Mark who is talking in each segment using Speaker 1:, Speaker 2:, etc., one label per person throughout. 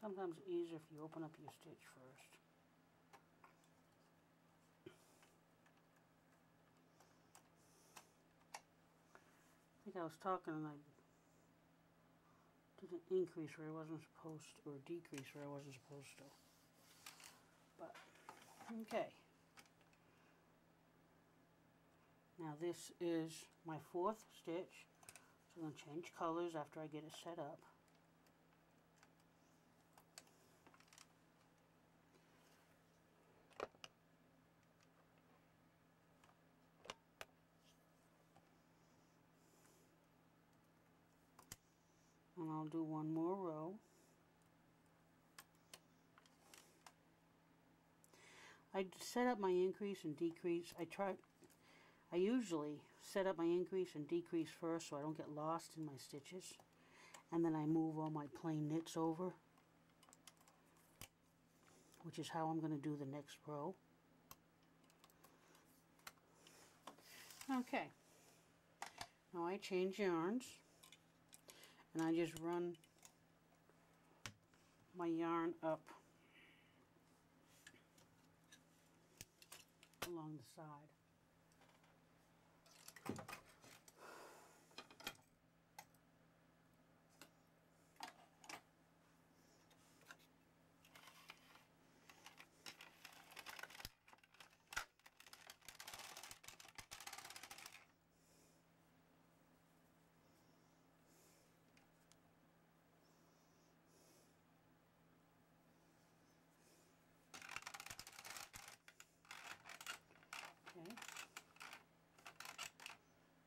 Speaker 1: Sometimes it's easier if you open up your stitch first. I think I was talking and I did an increase where I wasn't supposed to, or a decrease where I wasn't supposed to. But, okay. Now this is my 4th stitch. So I'm going to change colors after I get it set up. And I'll do one more row. I set up my increase and decrease. I usually set up my increase and decrease first so I don't get lost in my stitches. And then I move all my plain knits over, which is how I'm going to do the next row. Okay. Now I change yarns. And I just run my yarn up along the side. Okay.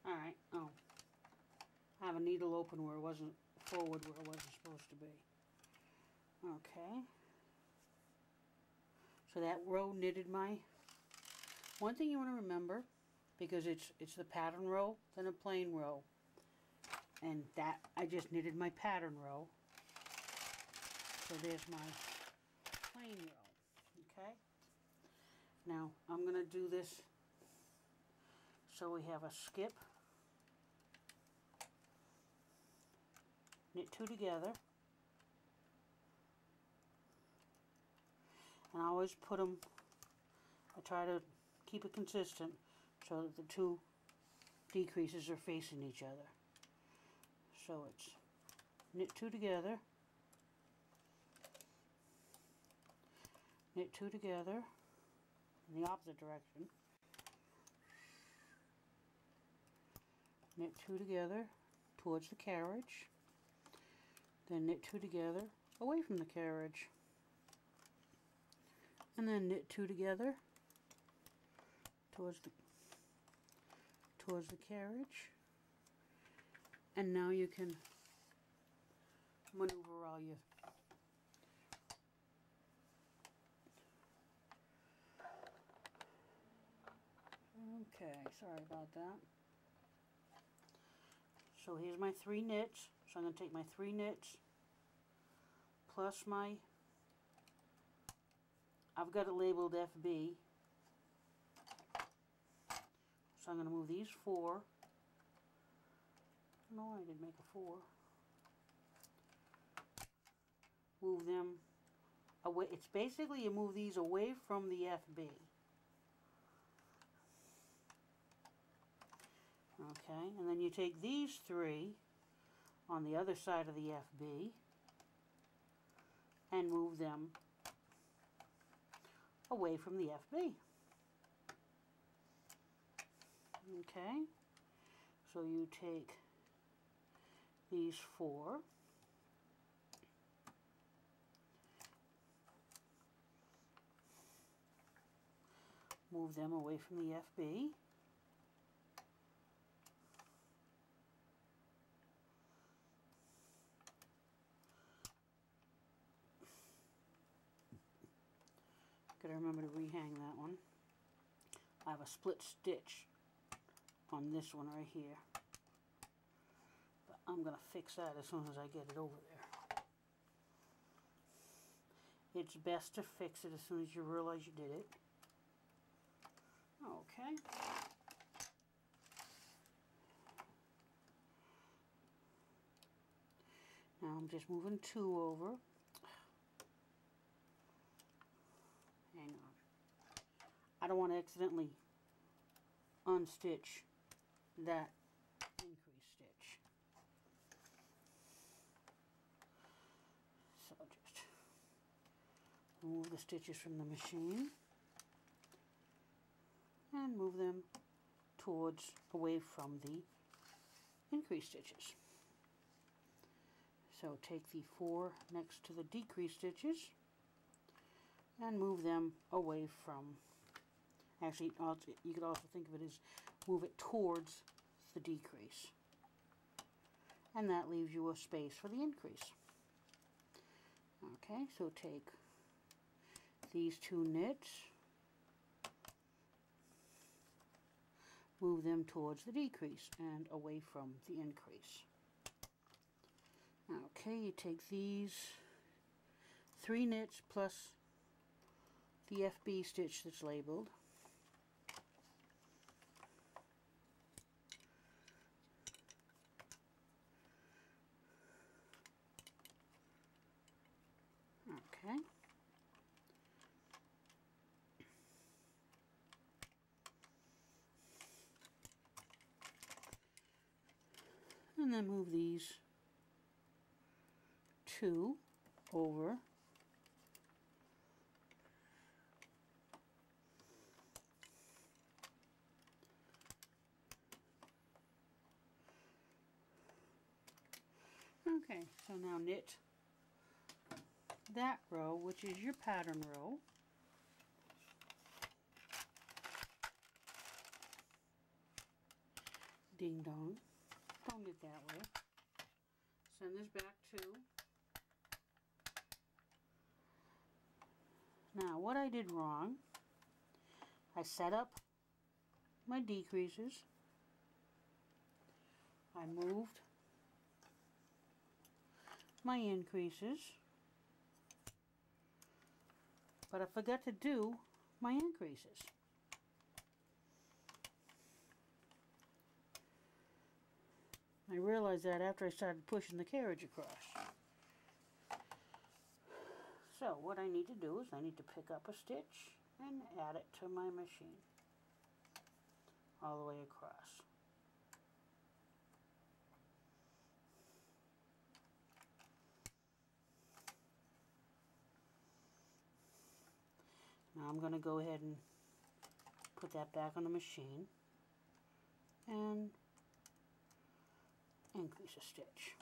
Speaker 1: Alright, oh. I have a needle open where it wasn't, forward where it wasn't supposed to be. Okay. So that row knitted my... One thing you want to remember, because it's the pattern row, then a plain row. And that, I just knitted my pattern row. So there's my plain row. Okay? Now, I'm going to do this so we have a skip, knit 2 together, and I always put them, I try to keep it consistent so that the 2 decreases are facing each other. So it's knit 2 together, knit 2 together in the opposite direction, knit 2 together towards the carriage, then knit 2 together away from the carriage, and then knit 2 together towards the carriage, and now you can maneuver all your okay, sorry about that. So here's my 3 knits. So I'm going to take my 3 knits plus my, I've got it labeled FB. So I'm going to move these 4. No, I didn't make a 4. Move them away. It's basically you move these away from the FB. Okay, and then you take these 3 on the other side of the FB and move them away from the FB. Okay, so you take these 4, move them away from the FB, gotta remember to rehang that one. I have a split stitch on this one right here, but I'm gonna fix that as soon as I get it over there. It's best to fix it as soon as you realize you did it. Okay. Now I'm just moving 2 over. don't want to accidentally unstitch that increase stitch. So just remove the stitches from the machine and move them towards, away from the increase stitches. So take the 4 next to the decrease stitches and move them away from, actually you could also think of it as move it towards the decrease. And that leaves you a space for the increase. Okay, so take these 2 knits, move them towards the decrease and away from the increase. Okay, you take these 3 knits plus the FB stitch that's labeled, okay, and then move these 2 over okay, so now knit that row, which is your pattern row, ding dong, don't knit that way, send this back 2. Now what I did wrong, I set up my decreases, I moved my increases, but I forgot to do my increases. I realized that after I started pushing the carriage across. So what I need to do is I need to pick up a stitch and add it to my machine all the way across. Now I'm going to go ahead and put that back on the machine and increase a stitch.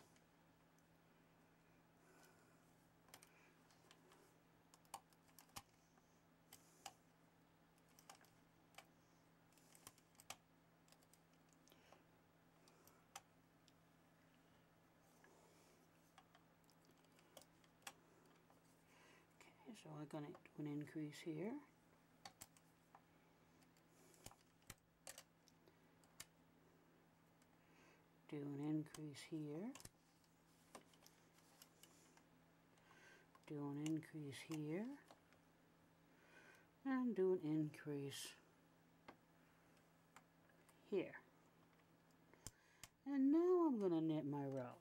Speaker 1: Okay, so I'm going to do an increase here. Do an increase here, do an increase here, and do an increase here. And now I'm going to knit my row.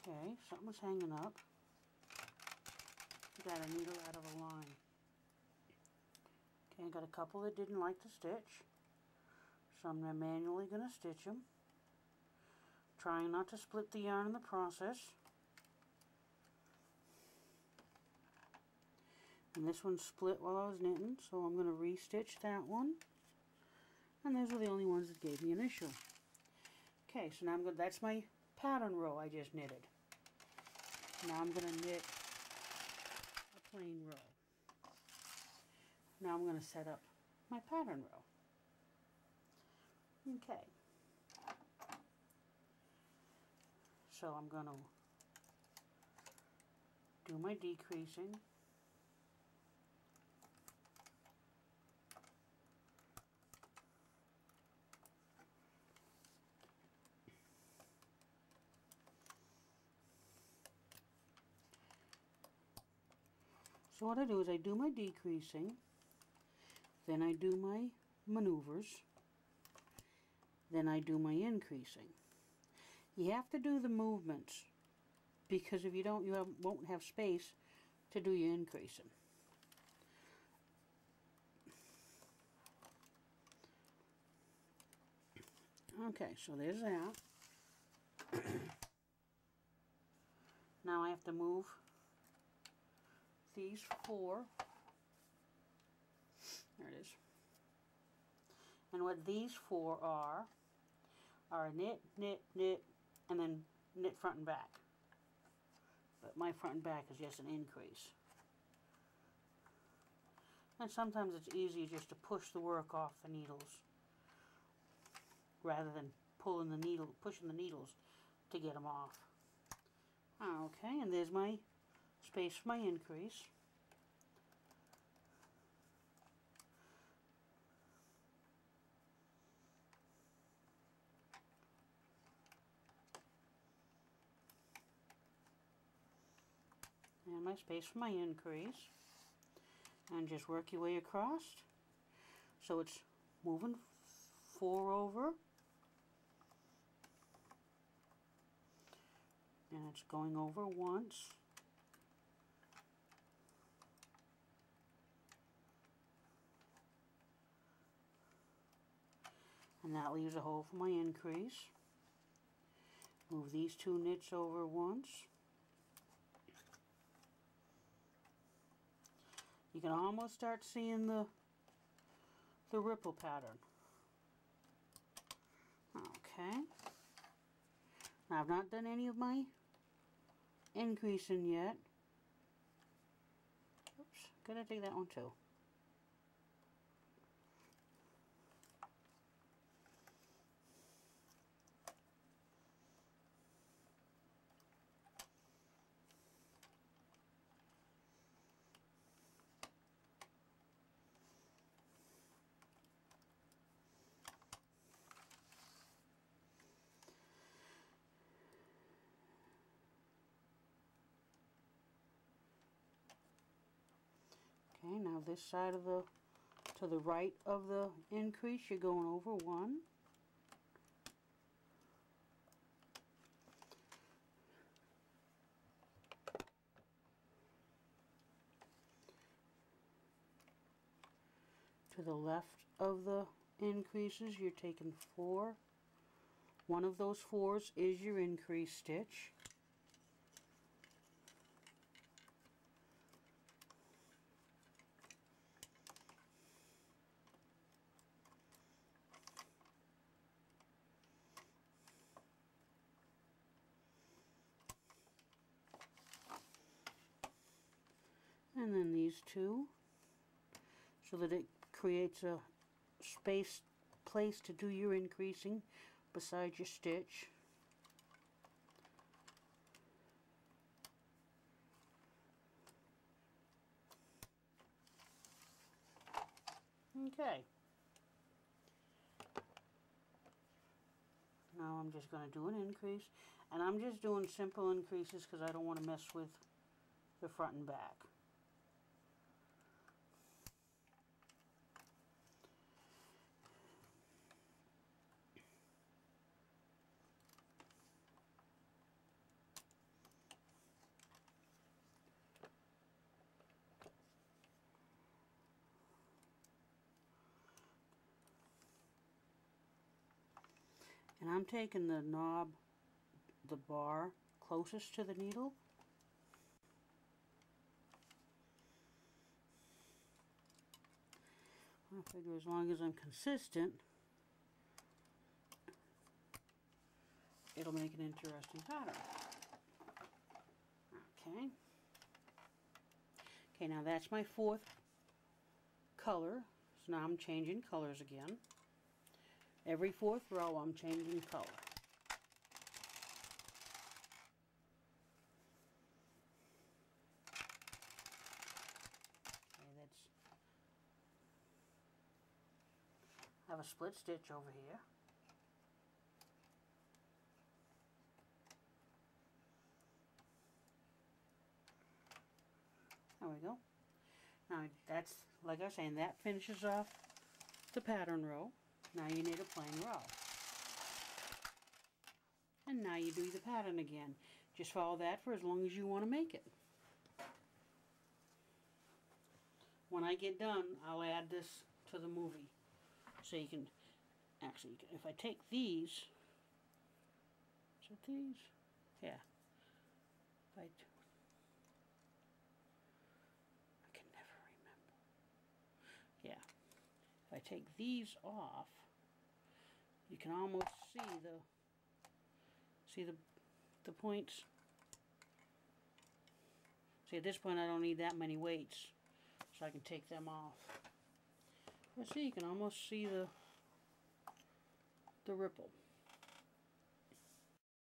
Speaker 1: Okay, something's hanging up. Got a needle out of a line. Okay, I got a couple that didn't like to stitch, so I'm manually going to stitch them. Trying not to split the yarn in the process. And this one split while I was knitting, so I'm going to re-stitch that one. And those are the only ones that gave me an issue. Okay, so now I'm going. That's my pattern row I just knitted. Now I'm going to knit a plain row. Now I'm going to set up my pattern row. Okay. So I'm going to do my decreasing. So what I do is I do my decreasing, then I do my maneuvers, then I do my increasing. You have to do the movements, because if you don't, you won't have space to do your increasing. Okay, so there's that. Now I have to move these 4. There it is. And what these 4 are knit, knit, knit, and then knit front and back. But my front and back is just an increase. And sometimes it's easier just to push the work off the needles rather than pushing the needles to get them off. Okay, and there's my space for my increase. And my space for my increase. And just work your way across. So it's moving 4 over. And it's going over once. And that leaves a hole for my increase. Move these 2 knits over once. You can almost start seeing the ripple pattern. Okay. Now I've not done any of my increasing yet. Oops, gotta take that one too. Okay, now this side of to the right of the increase, you're going over 1. To the left of the increases, you're taking 4. One of those 4s is your increase stitch. And then these 2, so that it creates a place to do your increasing beside your stitch. Okay. Now I'm just going to do an increase, and I'm just doing simple increases because I don't want to mess with the front and back. And I'm taking the knob, the bar, closest to the needle. I figure as long as I'm consistent, it'll make an interesting pattern. Okay. Okay, now that's my 4th color. So now I'm changing colors again. Every 4th row I'm changing color. Okay, I have a split stitch over here. There we go. Now that's, like I was saying, that finishes off the pattern row. Now you need a plain row. And now you do the pattern again. Just follow that for as long as you want to make it. When I get done, I'll add this to the movie. So you can, actually, if I take these, is it these? Yeah. I can never remember. Yeah. If I take these off, you can almost see the points. See, at this point I don't need that many weights, so I can take them off. But see, you can almost see the ripple.